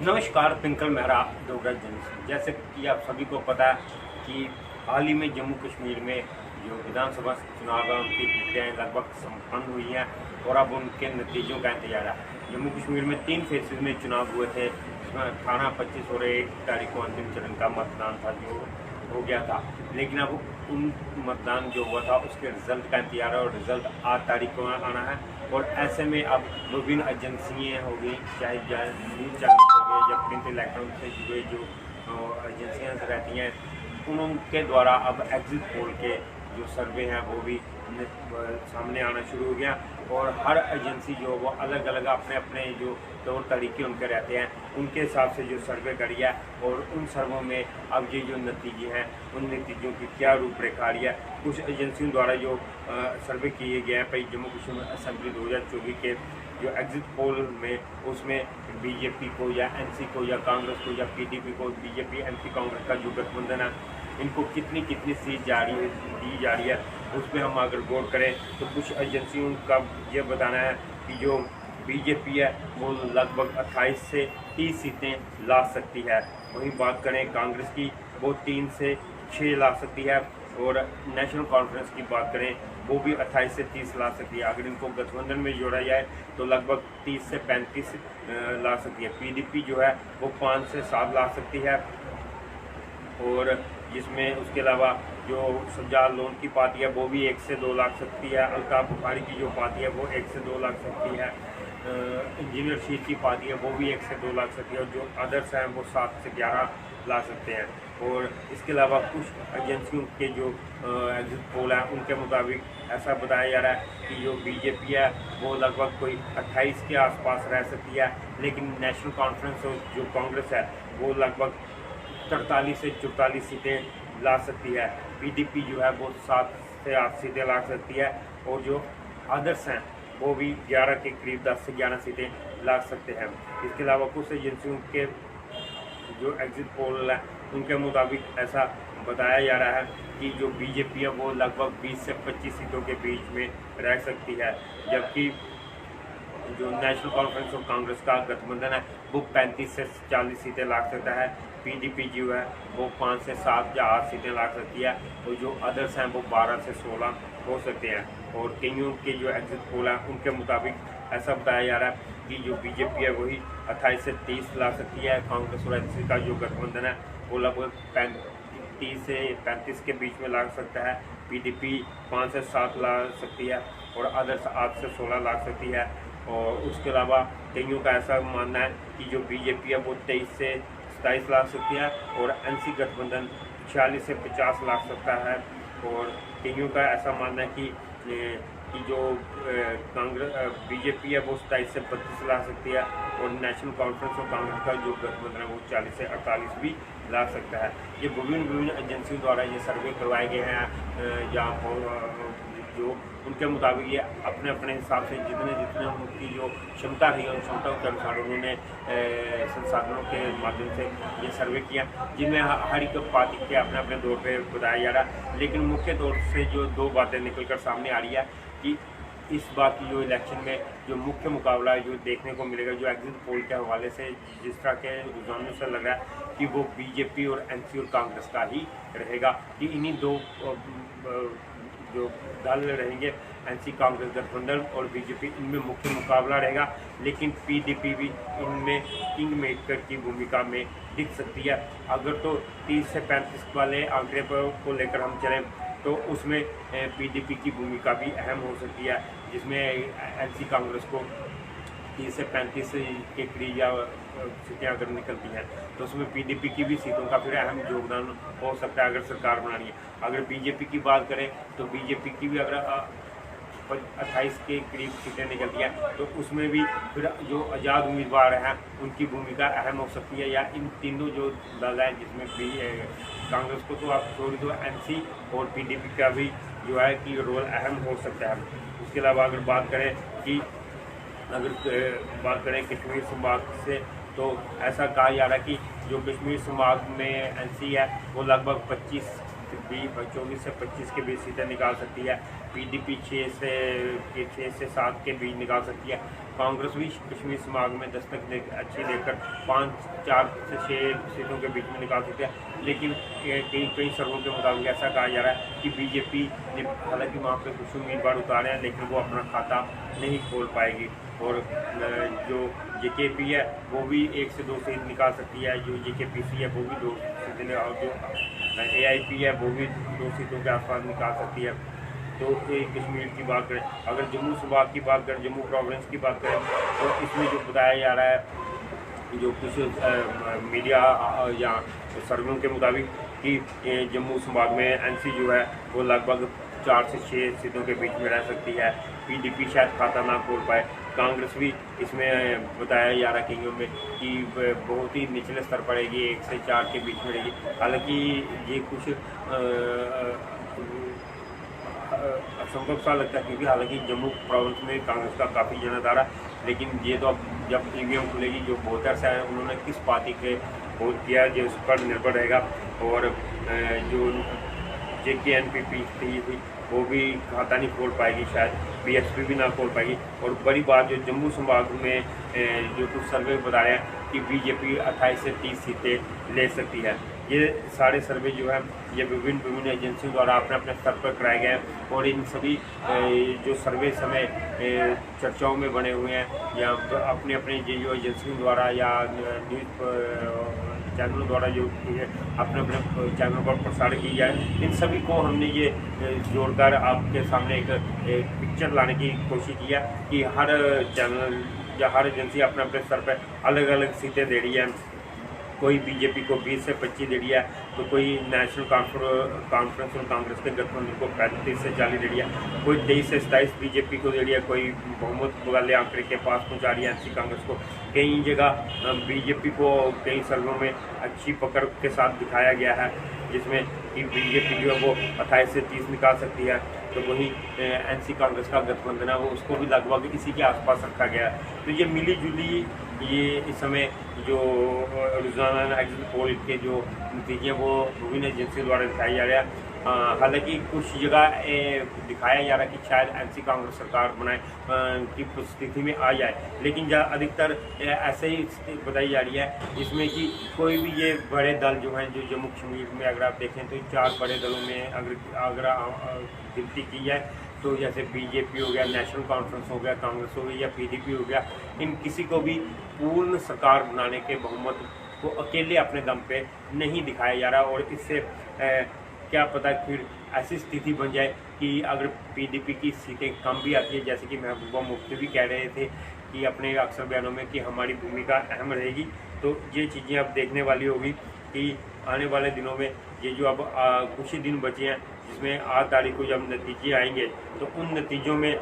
नमस्कार, पिंकल मेहरा डोगरा जन। जैसे कि आप सभी को पता है कि हाल ही में जम्मू कश्मीर में जो विधानसभा चुनाव है उनकी प्रक्रियाएँ लगभग संपन्न हुई हैं और अब उनके नतीजों का इंतजार है। जम्मू कश्मीर में 3 फेजेज में चुनाव हुए थे, जिसमें 18, 25 और 1 तारीख को अंतिम चरण का मतदान था जो हो गया था। लेकिन अब उन मतदान जो हुआ था उसके रिजल्ट का इंतजार है और रिजल्ट 8 तारीख को आना है। और ऐसे में अब विभिन्न एजेंसियाँ हो गई, चाहे न्यूज़ चैनल हो गए या प्रिंट इलेक्ट्रॉनिक से जुड़े जो एजेंसियाँ रहती हैं, उनके द्वारा अब एग्जिट पोल के जो सर्वे हैं वो भी सामने आना शुरू हो गया। और हर एजेंसी जो वो अलग अलग अपने अपने जो तौर तरीके उनके रहते हैं, उनके हिसाब से जो सर्वे करी है और उन सर्वों में अब ये जो नतीजे हैं उन नतीजों की क्या रूपरेखा आ रही है। कुछ एजेंसियों द्वारा जो सर्वे किए गए हैं भाई जम्मू कश्मीर असेंबली 2024 के जो एग्जिट पोल में, उसमें बीजेपी को या एनसी को या कांग्रेस को या पीडीपी को, बीजेपी एनसी कांग्रेस का जो गठबंधन है, इनको कितनी कितनी सीट दी जा रही है, उस पर हम अगर गौर करें तो कुछ एजेंसियों का ये बताना है कि जो बीजेपी है वो लगभग 28 से 30 सीटें ला सकती है। वहीं बात करें कांग्रेस की, वो 3 से 6 ला सकती है। और नेशनल कॉन्फ्रेंस की बात करें वो भी 28 से 30 ला सकती है। अगर इनको गठबंधन में जोड़ा जाए तो लगभग 30 से 35 ला सकती है। पीडीपी जो है वो 5 से 7 ला सकती है। और जिसमें उसके अलावा जो सज्जाद लोन की पार्टी है वो भी 1 से 2 लाख सकती है। अल्ताफ बुखारी की जो पार्टी है वो 1 से 2 लाख सकती है। इंजीनियर शीट की पार्टी है वो भी 1 से 2 लाख सकती है। और जो अदर्स हैं वो 7 से 11 ला सकते हैं। और इसके अलावा कुछ एजेंसियों के जो एग्जिट पोल हैं उनके मुताबिक ऐसा बताया जा रहा है कि जो बीजेपी है वो लगभग कोई 28 के आसपास रह सकती है। लेकिन नेशनल कॉन्फ्रेंस और जो कांग्रेस है वो लगभग 43 से 44 सीटें ला सकती है। पीडीपी जो है वो 7 से 8 सीटें ला सकती है। और जो अदर्स हैं वो भी 11 के करीब 10 से 11 सीटें ला सकते हैं। इसके अलावा कुछ एजेंसियों के जो एग्जिट पोल है उनके मुताबिक ऐसा बताया जा रहा है कि जो बीजेपी है वो लगभग 20 से 25 सीटों के बीच में रह सकती है। जबकि जो नेशनल कॉन्फ्रेंस और कांग्रेस का गठबंधन है वो 35 से 40 सीटें ला सकता है। पीडीपी जो है वो 5 से 7 या 8 सीटें ला सकती है। और जो अदर्स हैं वो 12 से 16 हो सकते हैं। और कईयों के जो एग्जिट पोल है उनके मुताबिक ऐसा बताया जा रहा है कि जो बीजेपी है वही 28 से 30 ला सकती है। कांग्रेस और एनसी का जो गठबंधन है वो लगभग 30 से 35 के बीच में ला सकता है। पीडीपी 5 से 7 ला सकती है और अदर्स 8 से 16 ला सकती है। और उसके अलावा कईयों का ऐसा मानना है कि जो बीजेपी है वो 23 से 27 लाख सकती है और एनसी गठबंधन 46 से 50 लाख सकता है। और कईयों का ऐसा मानना है कि जो कांग्रेस बीजेपी है वो 27 से 32 ला सकती है और नेशनल कॉन्फ्रेंस और कांग्रेस का जो गठबंधन है वो 40 से 48 भी ला सकता है। ये विभिन्न एजेंसियों द्वारा ये सर्वे करवाए गए हैं या जो उनके मुताबिक ये अपने अपने हिसाब से जितने उनकी जो क्षमता रही है उन क्षमताओं के अनुसार उन्होंने संसाधनों के माध्यम से ये सर्वे किया, जिनमें हर एक पार्टी के अपने अपने दौर पे बताया जा रहा है। लेकिन मुख्य तौर से जो 2 बातें निकलकर सामने आ रही है कि इस बार की जो इलेक्शन में जो मुख्य मुकाबला है जो देखने को मिलेगा, जो एग्जिट पोल के हवाले से जिस तरह के रुझानों से लग रहा है कि वो बीजेपी और एनसी और कांग्रेस का ही रहेगा, कि इन्हीं 2 जो दल रहेंगे, एनसी कांग्रेस गठबंधन और बीजेपी, इनमें मुख्य मुकाबला रहेगा। लेकिन पीडीपी भी इनमें किंग मेकर की भूमिका में दिख सकती है। अगर तो 30 से 35 वाले आंकड़े पर को लेकर हम चलें तो उसमें पीडीपी की भूमिका भी अहम हो सकती है, जिसमें एनसी कांग्रेस को 30 से 35 के करीब या सीटें अगर निकलती हैं तो उसमें पीडीपी की भी सीटों का फिर अहम योगदान हो सकता है अगर सरकार बनानी है। अगर बीजेपी की बात करें तो बीजेपी की भी अगर 28 के करीब सीटें निकलती हैं तो उसमें भी फिर जो आज़ाद उम्मीदवार हैं उनकी भूमिका अहम हो सकती है। या इन तीनों जो दल हैं जिसमें भी कांग्रेस को तो आप छोड़ दो, एनसी और पीडीपी का भी जो है कि रोल अहम हो सकता है। उसके अलावा अगर बात करें कश्मीर संभाग से तो ऐसा कहा जा रहा है कि जो कश्मीर संभाग में एनसी है वो लगभग 25 24 से 25 के बीच सीटें निकाल सकती है। PDP 6 से 7 के बीच निकाल सकती है। कांग्रेस भी कश्मीर समागम में दस्तक अच्छी देकर 4 से 6 सीटों के बीच में निकाल सकती है। लेकिन कई सर्वों के मुताबिक ऐसा कहा जा रहा है कि बीजेपी ने हालांकि वहाँ पे कुछ उम्मीदवार उतारे हैं, लेकिन वो अपना खाता नहीं खोल पाएगी। और जो JKP है वो भी 1 से 2 सीट निकाल सकती है, जो JKPC है वो भी 2 सीटें, और जो AIP है वो भी 2 सीटों के आसपास निकाल सकती है। तो कश्मीर की बात करें, अगर जम्मू सूबा की बात करें, जम्मू प्रोविंस की बात करें, तो इसमें जो बताया जा रहा है, जो कुछ मीडिया या सर्वेों के मुताबिक कि जम्मू संभाग में NC जो है वो लगभग 4 से 6 सीटों के बीच में रह सकती है। PDP शायद खाता ना खोल पाए। कांग्रेस भी इसमें बताया जा रहा है कईयों में कि बहुत ही निचले स्तर पर रहेगी, 1 से 4 के बीच में रहेगी। हालांकि ये कुछ असंभव सा लगता है, क्योंकि हालांकि जम्मू प्रोविंस में कांग्रेस का काफ़ी जनाधार है, लेकिन ये तो अब जब EVM खुलेगी, जो वोटर्स हैं उन्होंने किस पार्टी के वोट किया है उस पर निर्भर रहेगा। और जो JKNPP थी वो भी खाता नहीं खोल पाएगी, शायद BSP भी ना खोल पाएगी। और बड़ी बात जो जम्मू संभाग में जो कुछ सर्वे बताया कि BJP 28 से 30 सीटें ले सकती है। ये सारे सर्वे जो है ये विभिन्न एजेंसियों द्वारा अपने अपने स्तर पर कराए गए हैं, और इन सभी जो सर्वे समय चर्चाओं में बने हुए हैं, या अपने अपने जो एजेंसियों द्वारा या न्यूज़ चैनलों द्वारा जो अपने अपने चैनलों पर प्रसारित की जाए, इन सभी को हमने ये जोड़कर आपके सामने एक पिक्चर लाने की कोशिश किया कि हर चैनल या हर एजेंसी अपने अपने स्तर पर अलग अलग सीटें दे रही है। कोई BJP को 20 से 25 दे रही है, तो कोई नेशनल कॉन्फ्रेंस और कांग्रेस के गठबंधन को 35 से 40 दे रही है, कोई 23 से 27 BJP को दे रही है, कोई बहुमत वाले आंकड़े के पास पहुंचा रही है NC कांग्रेस को। कई जगह BJP को कई सर्वों में अच्छी पकड़ के साथ दिखाया गया है, जिसमें कि BJP जो है वो 28 से 30 निकाल सकती है, तो वहीं NC कांग्रेस का गठबंधन है वो उसको भी लगभग इसी के आसपास रखा गया है। तो ये मिली जुली ये इस समय जो रोजाना एग्जिट पोल के जो नतीजे वो विभिन्न एजेंसियों द्वारा दिखाए जा रहे हैं। हालांकि कुछ जगह दिखाया जा रहा है कि शायद NC कांग्रेस सरकार बनाए की स्थिति में आ जाए, लेकिन अधिकतर ऐसे ही बताई जा रही है जिसमें कि कोई भी ये बड़े दल जो हैं, जो जम्मू कश्मीर में अगर आप देखें तो 4 बड़े दलों में अगर गिनती की जाए, तो जैसे BJP हो गया, नेशनल कॉन्फ्रेंस हो गया, कांग्रेस हो गई या PDP हो गया, इन किसी को भी पूर्ण सरकार बनाने के बहुमत को अकेले अपने दम पे नहीं दिखाया जा रहा। और इससे क्या पता फिर ऐसी स्थिति बन जाए कि अगर PDP की सीटें कम भी आती है, जैसे कि महबूबा मुफ्ती भी कह रहे थे कि अपने अक्सर बयानों में कि हमारी भूमिका अहम रहेगी, तो ये चीज़ें अब देखने वाली होगी कि आने वाले दिनों में ये जो अब कुछ ही दिन बचे हैं, जिसमें 8 तारीख को जब नतीजे आएंगे, तो उन नतीजों में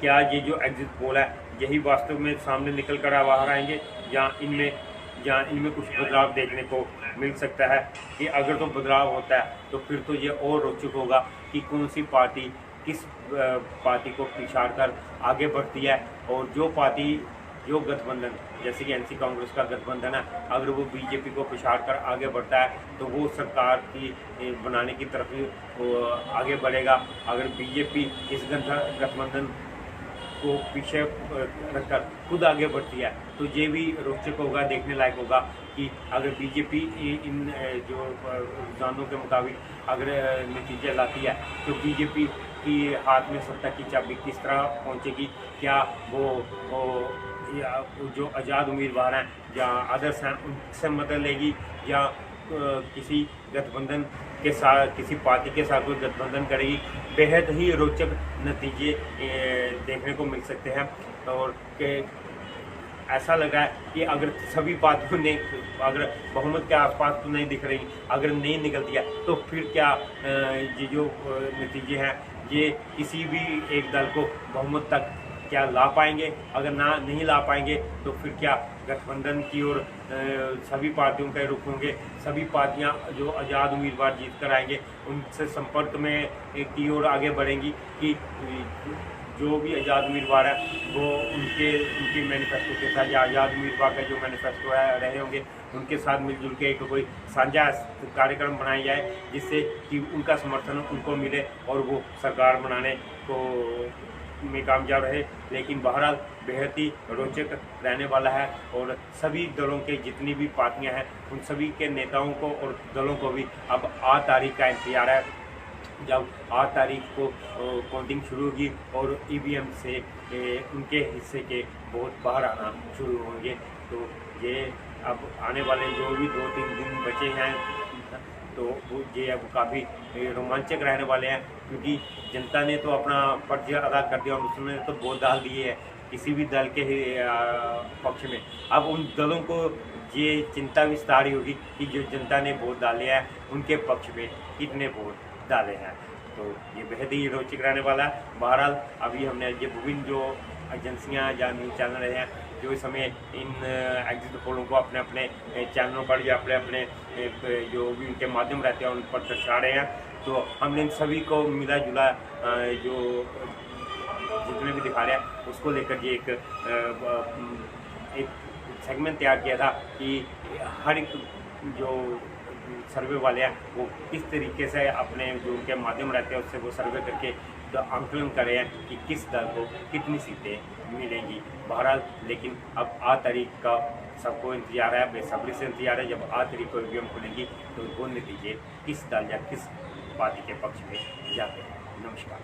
क्या ये जो एग्जिट पोल है यही वास्तव में सामने निकल कर बाहर आएंगे, या इनमें कुछ बदलाव देखने को मिल सकता है। कि अगर तो बदलाव होता है तो फिर तो ये और रोचक होगा कि कौन सी पार्टी किस पार्टी को पिछाड़ कर आगे बढ़ती है, और जो गठबंधन जैसे कि NC कांग्रेस का गठबंधन है, अगर वो BJP को पिछाड़ कर आगे बढ़ता है तो वो सरकार की बनाने की तरफ आगे बढ़ेगा। अगर BJP इस गठबंधन को पीछे रखकर खुद आगे बढ़ती है तो ये भी रोचक होगा, देखने लायक होगा कि अगर BJP इन जो रुझानों के मुताबिक अगर नतीजे लाती है तो BJP की हाथ में सत्ता की चाबी किस तरह पहुंचेगी। क्या वो या जो आज़ाद उम्मीदवार हैं या आदर्श हैं उनसे मदद लेगी, या किसी गठबंधन के साथ, किसी पार्टी के साथ कोई गठबंधन करेगी। बेहद ही रोचक नतीजे देखने को मिल सकते हैं। और ऐसा लगा है कि अगर सभी पार्टियों ने अगर बहुमत के आसपास तो नहीं दिख रही, अगर नहीं निकलती है, तो फिर क्या ये जो नतीजे हैं ये किसी भी एक दल को बहुमत तक क्या ला पाएंगे। अगर नहीं ला पाएंगे तो फिर क्या गठबंधन की ओर सभी पार्टियों का रुख होंगे, सभी पार्टियां जो आज़ाद उम्मीदवार जीत कर आएंगे उनसे संपर्क में की ओर आगे बढ़ेंगी कि जो भी आज़ाद उम्मीदवार है वो उनकी मैनिफेस्टो के साथ, या आज़ाद उम्मीदवार का जो मैनिफेस्टो है रहे होंगे उनके साथ मिलजुल के एक कोई साझा कार्यक्रम बनाया जाए, जिससे कि उनका समर्थन उनको मिले और वो सरकार बनाने को में कामयाब रहे। लेकिन बहरहाल बेहद ही रोचक रहने वाला है, और सभी दलों के जितनी भी पार्टियां हैं उन सभी के नेताओं को और दलों को भी अब 8 तारीख का इंतजार है, जब 8 तारीख को काउंटिंग शुरू होगी और ईवीएम से उनके हिस्से के वोट बाहर आना शुरू होंगे। तो ये अब आने वाले जो भी 2-3 दिन बचे हैं तो वो ये अब काफ़ी रोमांचक रहने वाले हैं, क्योंकि जनता ने तो अपना फर्ज अदा कर दिया और उसने तो वोट डाल दिए है किसी भी दल के पक्ष में। अब उन दलों को ये चिंता विस्तारी होगी कि जो जनता ने वोट डाले हैं उनके पक्ष में कितने वोट डाले हैं। तो ये बेहद ही रोचक रहने वाला है। बहरहाल अभी हमने ये विभिन्न जो एजेंसियाँ या न्यूज़ चैनल रहे हैं जो इस समय इन एग्जिट पोलों को अपने अपने चैनलों पर या अपने अपने जो भी उनके माध्यम रहते हैं उन पर दर्शा रहे हैं, तो हमने इन सभी को मिला जुला जो जितने भी दिखा रहे हैं उसको लेकर ये एक सेगमेंट तैयार किया था कि हर एक जो सर्वे वाले हैं वो किस तरीके से अपने जो उनके माध्यम रहते हैं उससे वो सर्वे करके तो आंकलन कर रहे हैं कि किस दल को कितनी सीटें मिलेंगी। बहरहाल लेकिन अब 8 तारीख का सबको इंतजार है, बेसब्री से इंतजार है। जब 8 तारीख को ईवीएम खुलेंगी तो वो नतीजे किस दल या किस पार्टी के पक्ष में जाते हैं। नमस्कार।